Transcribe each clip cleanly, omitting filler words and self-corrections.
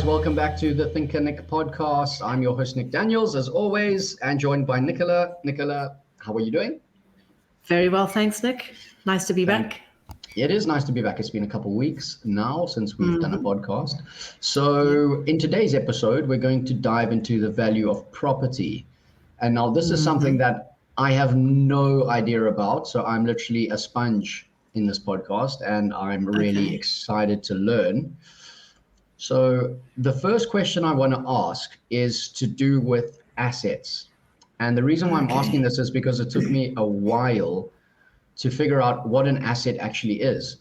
welcome back to the Thinker Nick podcast. I'm your host, Nick Daniels, as always, and joined by Nicola. Nicola, how are you doing? Very well, thanks, Nick. Nice to be back. It is nice to be back. It's been a couple of weeks now since we've done a podcast. So in today's episode, we're going to dive into the value of property. And now this is something that I have no idea about. So I'm literally a sponge in this podcast, and I'm really excited to learn. So the first question I want to ask is to do with assets. And the reason why I'm asking this is because it took me a while to figure out what an asset actually is.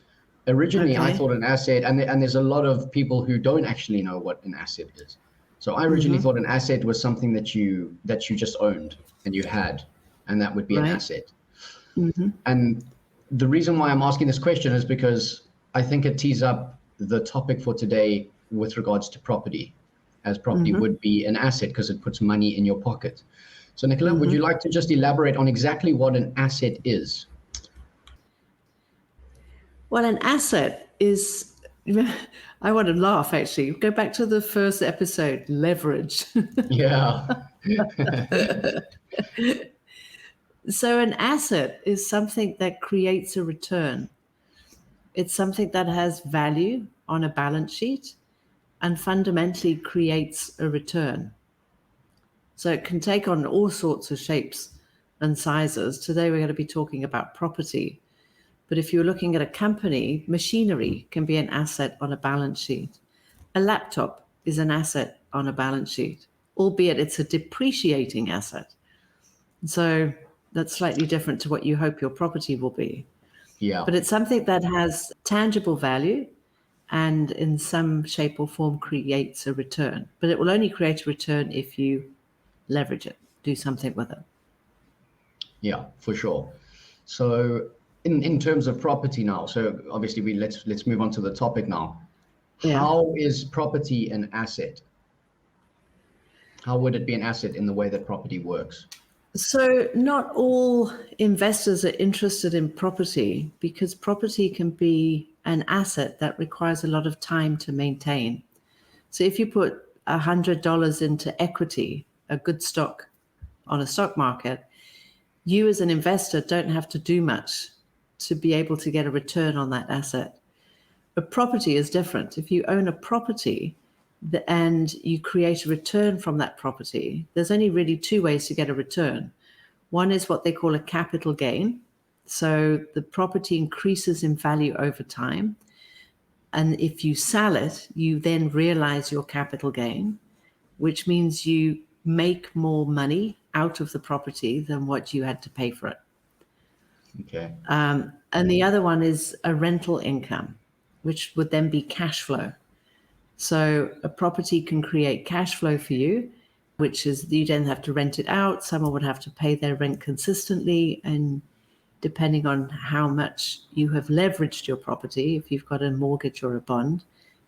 Originally, I thought an asset, and there's a lot of people who don't actually know what an asset is. So I originally thought an asset was something that you just owned and you had, and that would be an asset. And the reason why I'm asking this question is because I think it tees up the topic for today with regards to property, as property would be an asset because it puts money in your pocket. So Nicola, would you like to just elaborate on exactly what an asset is? Well, an asset is, I want to laugh actually. Go back to the first episode, leverage. Yeah. So an asset is something that creates a return. It's something that has value on a balance sheet and fundamentally creates a return. So it can take on all sorts of shapes and sizes. Today we're going to be talking about property. But if you're looking at a company, machinery can be an asset on a balance sheet. A laptop is an asset on a balance sheet, albeit it's a depreciating asset. So that's slightly different to what you hope your property will be. Yeah. But it's something that has tangible value and in some shape or form creates a return. But it will only create a return if you leverage it, do something with it. Yeah, for sure. So in terms of property now, so obviously let's move on to the topic now. Yeah. How is property an asset? How would it be an asset in the way that property works? So not all investors are interested in property because property can be an asset that requires a lot of time to maintain. So if you put $100 into equity, a good stock on a stock market, you as an investor don't have to do much to be able to get a return on that asset. But property is different. If you own a property and you create a return from that property, there's only really two ways to get a return. One is what they call a capital gain. So the property increases in value over time. And if you sell it, you then realize your capital gain, which means you make more money out of the property than what you had to pay for it. Okay. And the other one is a rental income, which would then be cash flow. So a property can create cash flow for you, which is you then have to rent it out. Someone would have to pay their rent consistently. And depending on how much you have leveraged your property, if you've got a mortgage or a bond,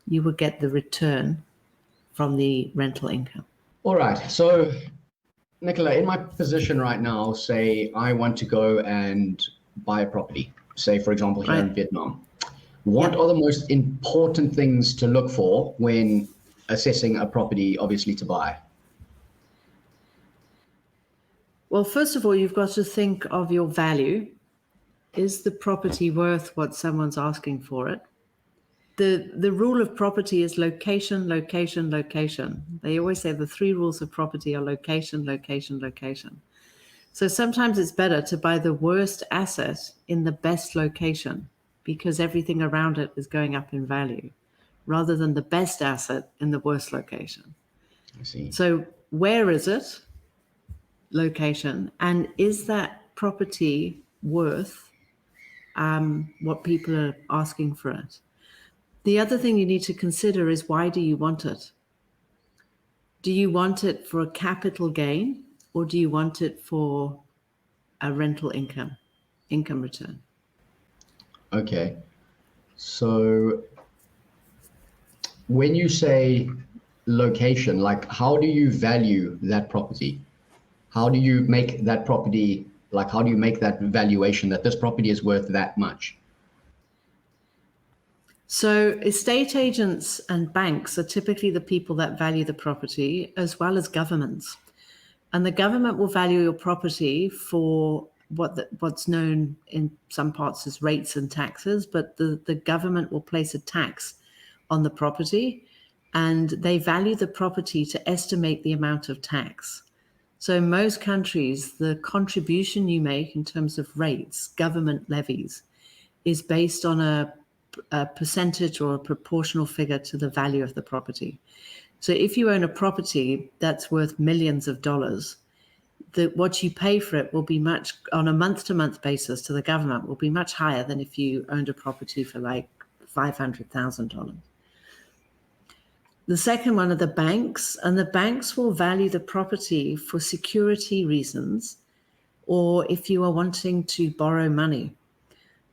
you will get the return from the rental income. All right. So Nicola, in my position right now, say I want to go and buy a property, say, for example, here in Vietnam. What are the most important things to look for when assessing a property, obviously, to buy? Well, first of all, you've got to think of your value. Is the property worth what someone's asking for it? The rule of property is location, location, location. They always say the three rules of property are location, location, location. So sometimes it's better to buy the worst asset in the best location because everything around it is going up in value, rather than the best asset in the worst location. I see. So where is it? Location. And is that property worth what people are asking for it? The other thing you need to consider is, why do you want it? Do you want it for a capital gain, or do you want it for a rental income return? Okay. So when you say location, like, how do you value that property? How do you make that property, like, how do you make that valuation that this property is worth that much? So estate agents and banks are typically the people that value the property, as well as governments. And the government will value your property for what's known in some parts as rates and taxes, but the government will place a tax on the property, and they value the property to estimate the amount of tax. So in most countries, the contribution you make in terms of rates, government levies, is based on a percentage or a proportional figure to the value of the property. So if you own a property that's worth millions of dollars, what you pay for it will be much, on a month-to-month basis to the government, will be much higher than if you owned a property for like $500,000. The second one are the banks, and the banks will value the property for security reasons, or if you are wanting to borrow money.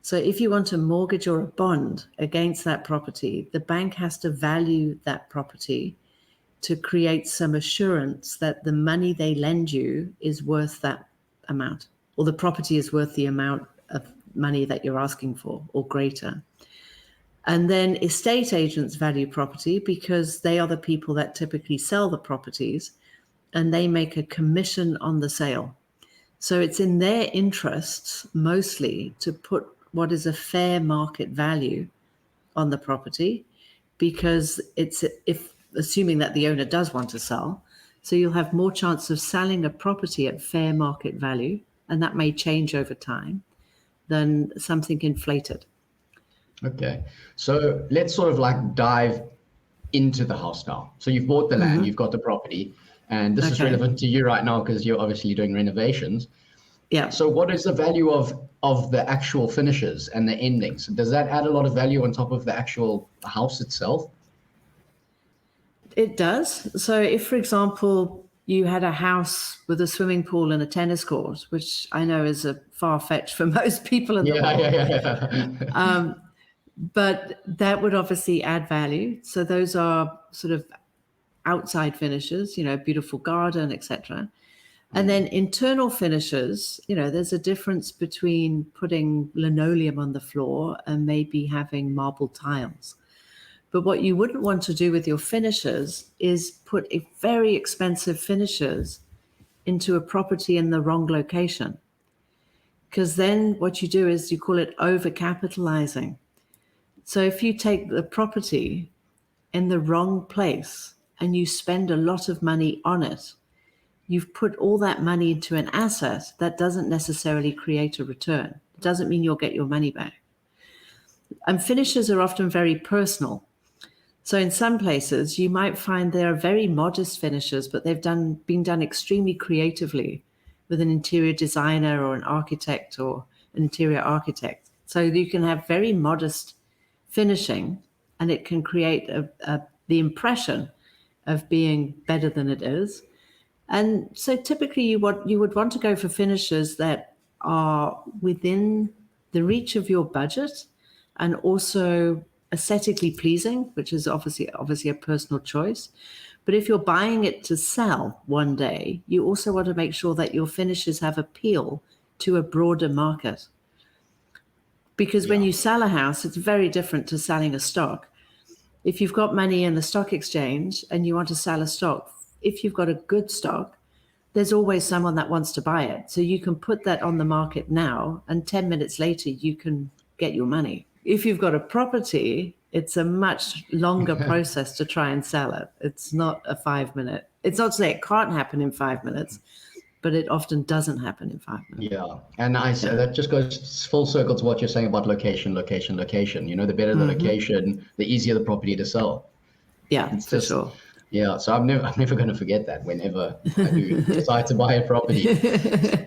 So if you want a mortgage or a bond against that property, the bank has to value that property to create some assurance that the money they lend you is worth that amount, or the property is worth the amount of money that you're asking for or greater. And then estate agents value property because they are the people that typically sell the properties, and they make a commission on the sale. So it's in their interests mostly to put what is a fair market value on the property, because it's, if assuming that the owner does want to sell, so you'll have more chance of selling a property at fair market value, and that may change over time, than something inflated. Okay, so let's sort of like dive into the house now. So you've bought the land, you've got the property, and this is relevant to you right now because you're obviously doing renovations. Yeah. So what is the value of the actual finishes and the endings? Does that add a lot of value on top of the actual house itself? It does. So if, for example, you had a house with a swimming pool and a tennis court, which I know is a far-fetched for most people in the world. Yeah. But that would obviously add value. So those are sort of outside finishes, beautiful garden, etc. And then internal finishes, there's a difference between putting linoleum on the floor and maybe having marble tiles. But what you wouldn't want to do with your finishes is put a very expensive finishes into a property in the wrong location. Because then what you do is you call it overcapitalizing. So if you take the property in the wrong place and you spend a lot of money on it, you've put all that money into an asset that doesn't necessarily create a return. It doesn't mean you'll get your money back. And finishes are often very personal. So in some places, you might find there are very modest finishes, but they've been done extremely creatively with an interior designer or an architect or an interior architect. So you can have very modest finishing, and it can create the impression of being better than it is. And so typically you would want to go for finishes that are within the reach of your budget and also aesthetically pleasing, which is obviously a personal choice. But if you're buying it to sell one day, you also want to make sure that your finishes have appeal to a broader market. Because when you sell a house, it's very different to selling a stock. If you've got money in the stock exchange and you want to sell a stock, if you've got a good stock, there's always someone that wants to buy it. So you can put that on the market now, and 10 minutes later, you can get your money. If you've got a property, it's a much longer process to try and sell it. It's not a 5-minute. It's not to say it can't happen in 5 minutes, but it often doesn't happen in 5 minutes. Yeah, and that just goes full circle to what you're saying about location. The better the location, the easier the property to sell. Yeah, it's for sure. Yeah, so I'm never going to forget that whenever I do decide to buy a property.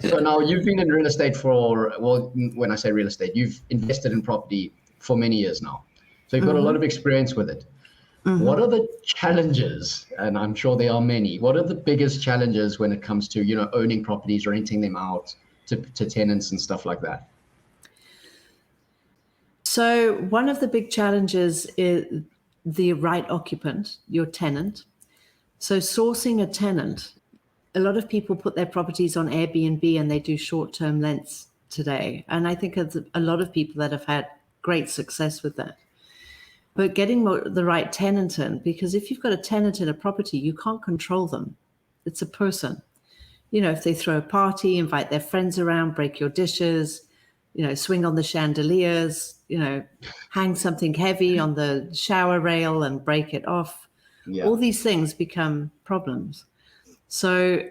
So now you've been in real estate when I say real estate, you've invested in property for many years now. So you've got a lot of experience with it. What are the challenges, and I'm sure there are many, what are the biggest challenges when it comes to, owning properties, renting them out to tenants and stuff like that? So one of the big challenges is the right occupant, your tenant. So sourcing a tenant, a lot of people put their properties on Airbnb and they do short-term lets today. And I think there's a lot of people that have had great success with that. But getting the right tenant in, because if you've got a tenant in a property, you can't control them. It's a person. If they throw a party, invite their friends around, break your dishes, swing on the chandeliers, hang something heavy on the shower rail and break it off. Yeah. All these things become problems. So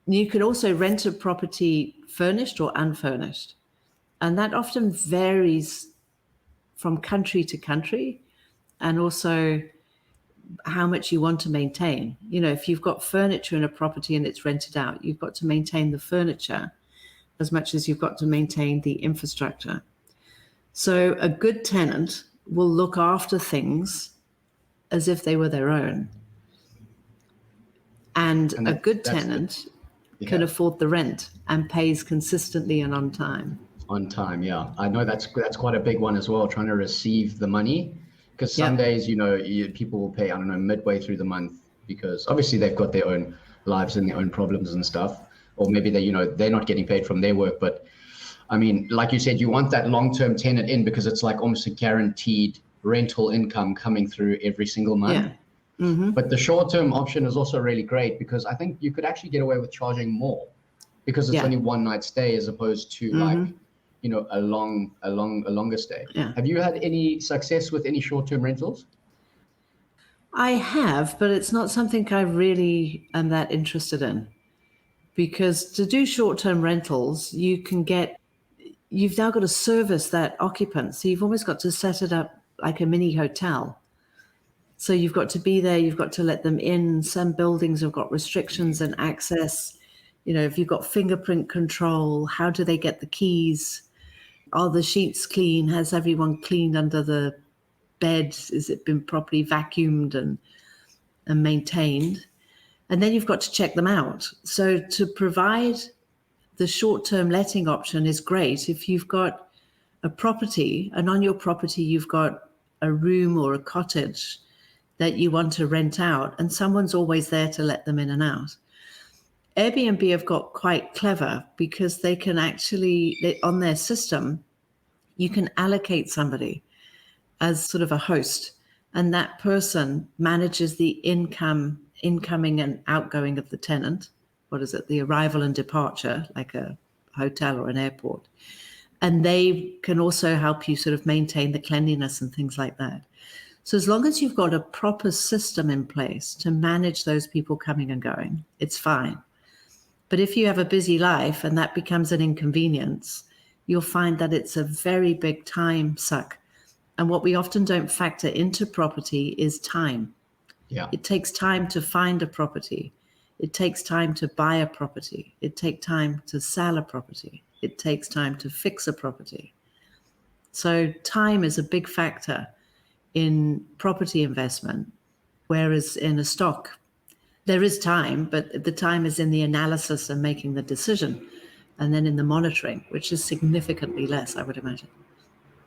you can also rent a property furnished or unfurnished. And that often varies from country to country, and also how much you want to maintain. If you've got furniture in a property and it's rented out, you've got to maintain the furniture as much as you've got to maintain the infrastructure. So a good tenant will look after things as if they were their own. And a good tenant can afford the rent and pays consistently and on time. On time, yeah. I know that's quite a big one as well, trying to receive the money. Because some days, people will pay, I don't know, midway through the month, because obviously they've got their own lives and their own problems and stuff. Or maybe they're not getting paid from their work. But I mean, like you said, you want that long-term tenant in because it's like almost a guaranteed rental income coming through every single month. Yeah. Mm-hmm. But the short-term option is also really great, because I think you could actually get away with charging more, because it's only one night stay as opposed to like, a longer stay. Yeah. Have you had any success with any short-term rentals? I have, but it's not something I really am that interested in, because to do short-term rentals, you've now got to service that occupant. So you've almost got to set it up like a mini hotel. So you've got to be there, you've got to let them in. Some buildings have got restrictions and access. If you've got fingerprint control, how do they get the keys? Are the sheets clean? Has everyone cleaned under the bed? Has it been properly vacuumed and maintained? And then you've got to check them out. So to provide the short-term letting option is great if you've got a property, and on your property you've got a room or a cottage that you want to rent out, and someone's always there to let them in and out. Airbnb have got quite clever, because they can actually, on their system, you can allocate somebody as sort of a host, and that person manages the incoming and outgoing of the tenant. What is it? The arrival and departure, like a hotel or an airport. And they can also help you sort of maintain the cleanliness and things like that. So as long as you've got a proper system in place to manage those people coming and going, it's fine. But if you have a busy life and that becomes an inconvenience, you'll find that it's a very big time suck. And what we often don't factor into property is time. Yeah. It takes time to find a property. It takes time to buy a property. It takes time to sell a property. It takes time to fix a property. So time is a big factor in property investment, whereas in a stock, there is time, but the time is in the analysis and making the decision, and then in the monitoring, which is significantly less, I would imagine.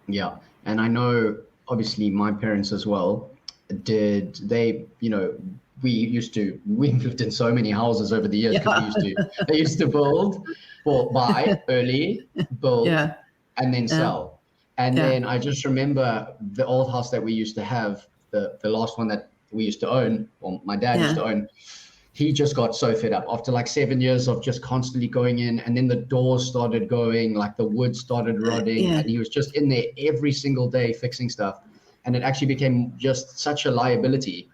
Yeah. And I know, obviously, my parents as well, we lived in so many houses over the years, because they used to buy early, build, and then sell. And then I just remember the old house that we used to have, the last one that we used to own, or my dad used to own, he just got so fed up after like 7 years of just constantly going in, and then the doors started going, like the wood started rotting, and he was just in there every single day fixing stuff. And it actually became just such a liability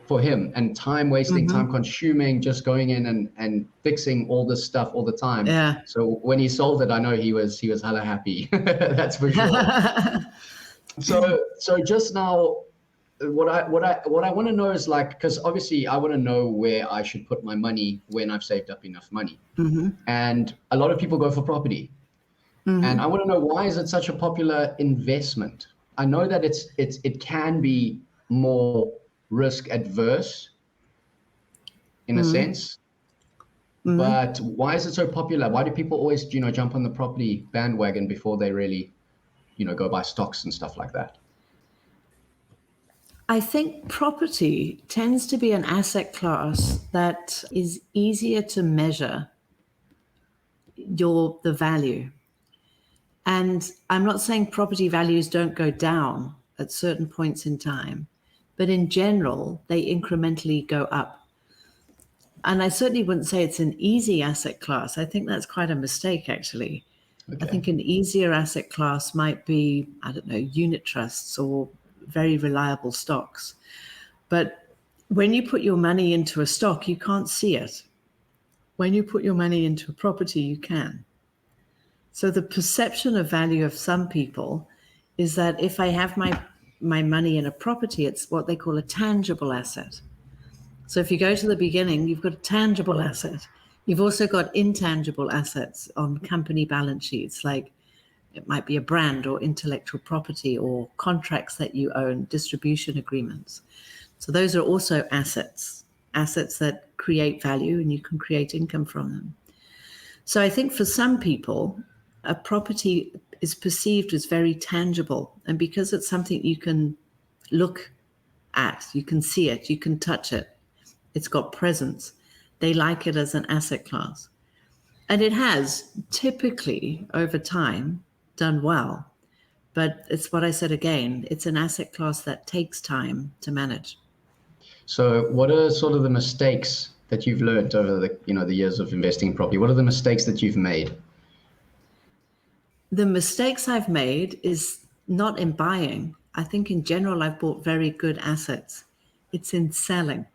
for him, and time wasting, time consuming, just going in and fixing all this stuff all the time. Yeah. So when he sold it, I know he was hella happy. That's for sure. So just now, what I want to know is, like, because obviously I want to know where I should put my money when I've saved up enough money. And a lot of people go for property. And I want to know, why is it such a popular investment? I know that it can be more risk adverse in a sense, but why is it so popular? Why do people always, jump on the property bandwagon before they really, go buy stocks and stuff like that? I think property tends to be an asset class that is easier to measure the value. And I'm not saying property values don't go down at certain points in time, but in general, they incrementally go up. And I certainly wouldn't say it's an easy asset class. I think that's quite a mistake, actually. I think an easier asset class might be, I don't know, unit trusts or very reliable stocks. But when you put your money into a stock, you can't see it. When you put your money into a property, you can. So the perception of value of some people is that if I have my money in a property, it's what they call a tangible asset. So if you go to the beginning, you've got a tangible asset. You've also got intangible assets on company balance sheets, like it might be a brand or intellectual property or contracts that you own, distribution agreements. So those are also assets that create value and you can create income from them. So I think for some people, a property is perceived as very tangible. And because it's something you can look at, you can see it, you can touch it, it's got presence, they like it as an asset class. And it has typically over time done well. But it's what I said again, it's an asset class that takes time to manage. So what are sort of the mistakes that you've learned over the years of investing in property? What are the mistakes that you've made? The mistakes I've made is not in buying. I think in general, I've bought very good assets. It's in selling.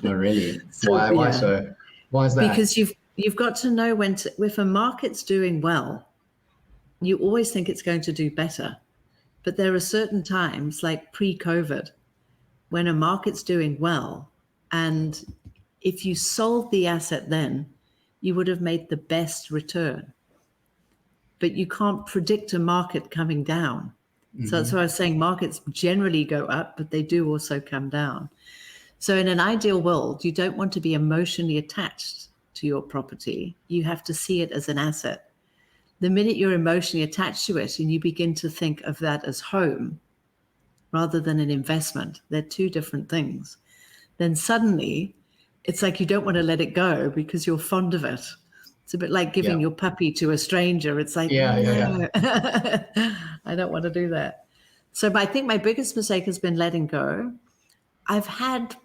Oh, really? So, Why so? Why is that? Because you've got to know when to, if a market's doing well, you always think it's going to do better. But there are certain times, like pre-COVID, when a market's doing well, and if you sold the asset then, you would have made the best return. But you can't predict a market coming down. So that's why I was saying markets generally go up, but they do also come down. So in an ideal world, you don't want to be emotionally attached to your property. You have to see it as an asset. The minute you're emotionally attached to it and you begin to think of that as home rather than an investment, they're two different things, then suddenly it's like you don't want to let it go because you're fond of it. It's a bit like giving your puppy to a stranger. It's like, no, I don't want to do that. So I think my biggest mistake has been letting go. I've had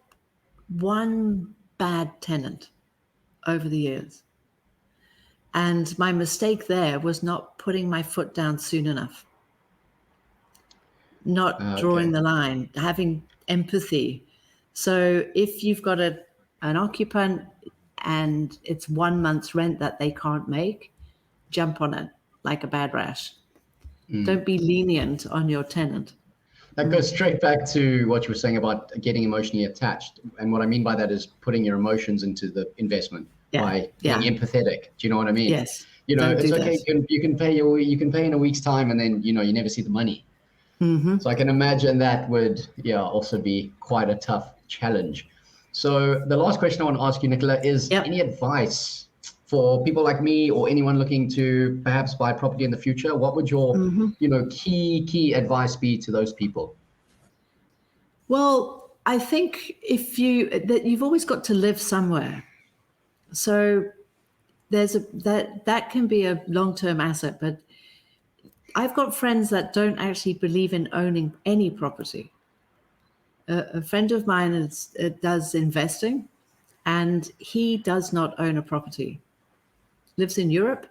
one bad tenant over the years. And my mistake there was not putting my foot down soon enough, not drawing the line, having empathy. So if you've got an occupant and it's 1 month's rent that they can't make, jump on it like a bad rash. Don't be lenient on your tenant. That goes straight back to what you were saying about getting emotionally attached. And what I mean by that is putting your emotions into the investment by being empathetic. Do you know what I mean? Yes. It's okay. You can pay in a week's time and then, you never see the money. So I can imagine that would, also be quite a tough challenge. So the last question I want to ask you, Nicola, is any advice for people like me or anyone looking to perhaps buy property in the future? What would your, key advice be to those people? Well, I think you've always got to live somewhere. So that can be a long-term asset, but I've got friends that don't actually believe in owning any property. A friend of mine does investing, and he does not own a property. Lives in Europe,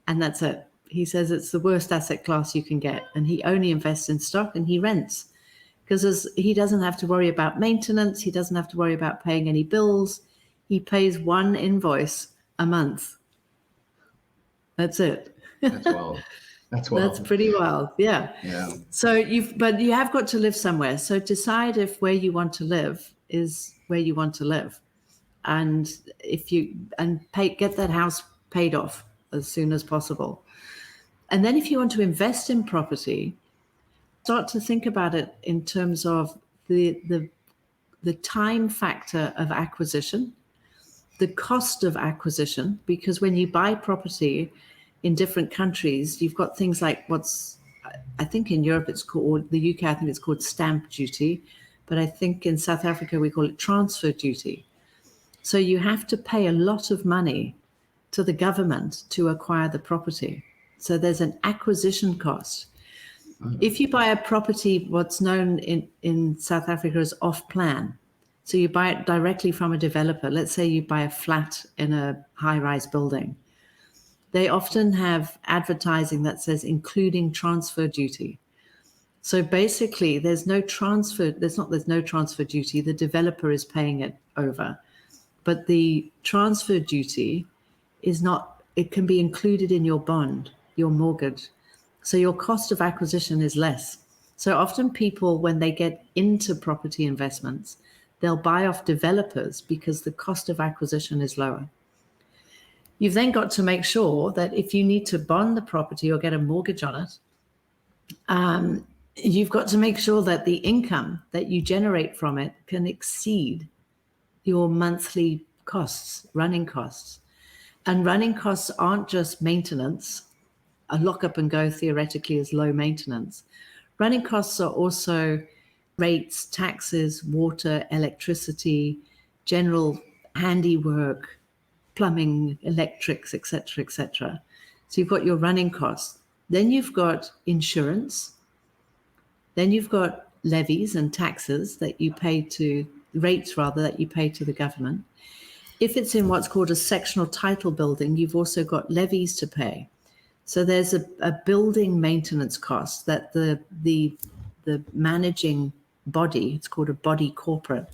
and that's it. He says it's the worst asset class you can get, and he only invests in stock and he rents because he doesn't have to worry about maintenance. He doesn't have to worry about paying any bills. He pays one invoice a month. That's it. That's wild. That's pretty wild. Yeah. So but you have got to live somewhere. So decide if where you want to live is where you want to live. And get that house paid off as soon as possible. And then if you want to invest in property, start to think about it in terms of the time factor of acquisition, the cost of acquisition, because when you buy property in different countries, you've got things like I think in Europe it's called, the UK, I think it's called stamp duty, but I think in South Africa we call it transfer duty. So you have to pay a lot of money to the government to acquire the property. So there's an acquisition cost. If you buy a property, what's known in South Africa as off-plan, so you buy it directly from a developer. Let's say you buy a flat in a high-rise building. They often have advertising that says including transfer duty. So basically, there's no transfer duty. The developer is paying it over. But the transfer duty is not, it can be included in your bond, your mortgage. So your cost of acquisition is less. So often people, when they get into property investments, they'll buy off developers because the cost of acquisition is lower. You've then got to make sure that if you need to bond the property or get a mortgage on it, you've got to make sure that the income that you generate from it can exceed your monthly costs, running costs. And running costs aren't just maintenance. A lock up and go theoretically is low maintenance. Running costs are also rates, taxes, water, electricity, general handiwork, plumbing, electrics, etc., etc. So you've got your running costs. Then you've got insurance. Then you've got levies and taxes that you pay to, rates rather, that you pay to the government. If it's in what's called a sectional title building, you've also got levies to pay. So there's a building maintenance cost that the managing body, it's called a body corporate,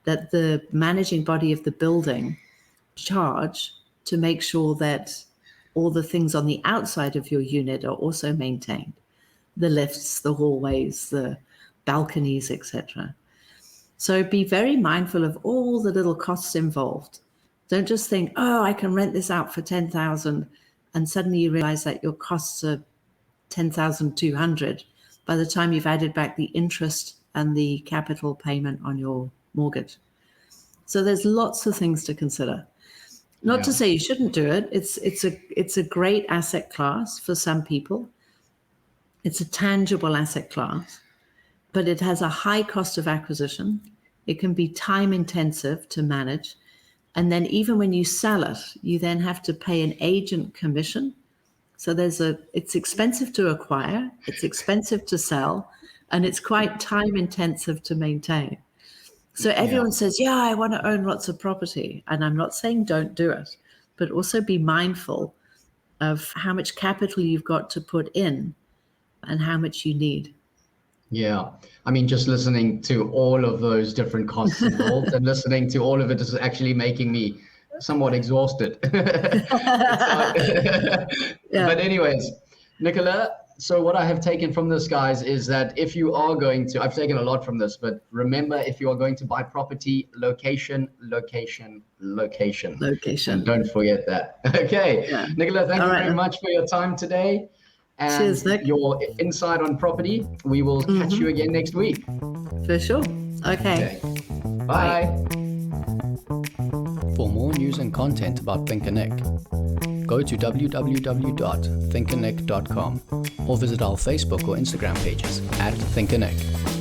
that the managing body of the building charge to make sure that all the things on the outside of your unit are also maintained. The lifts, the hallways, the balconies, etc. So be very mindful of all the little costs involved. Don't just think, oh, I can rent this out for 10,000, and suddenly you realize that your costs are 10,200 by the time you've added back the interest and the capital payment on your mortgage. So there's lots of things to consider. Not to say you shouldn't do it. It's a great asset class for some people. It's a tangible asset class, but it has a high cost of acquisition. It can be time intensive to manage. And then even when you sell it, you then have to pay an agent commission. So it's expensive to acquire, it's expensive to sell, and it's quite time intensive to maintain. So everyone says, yeah, I want to own lots of property. And I'm not saying don't do it, but also be mindful of how much capital you've got to put in and how much you need. Yeah. I mean, just listening to all of those different costs involved and listening to all of it is actually making me somewhat exhausted. But anyways, Nicola, so what I have taken from this, guys, is that if you are going to, I've taken a lot from this, but remember, if you are going to buy property, location. And don't forget that. Okay. Yeah. Nicola, thank you very much for your time today. And cheers, Nick. Your insight on property. We will catch you again next week. For sure. Okay. Bye. For more news and content about Think and Nick, go to www.thinkandnick.com or visit our Facebook or Instagram pages @Think and Nick.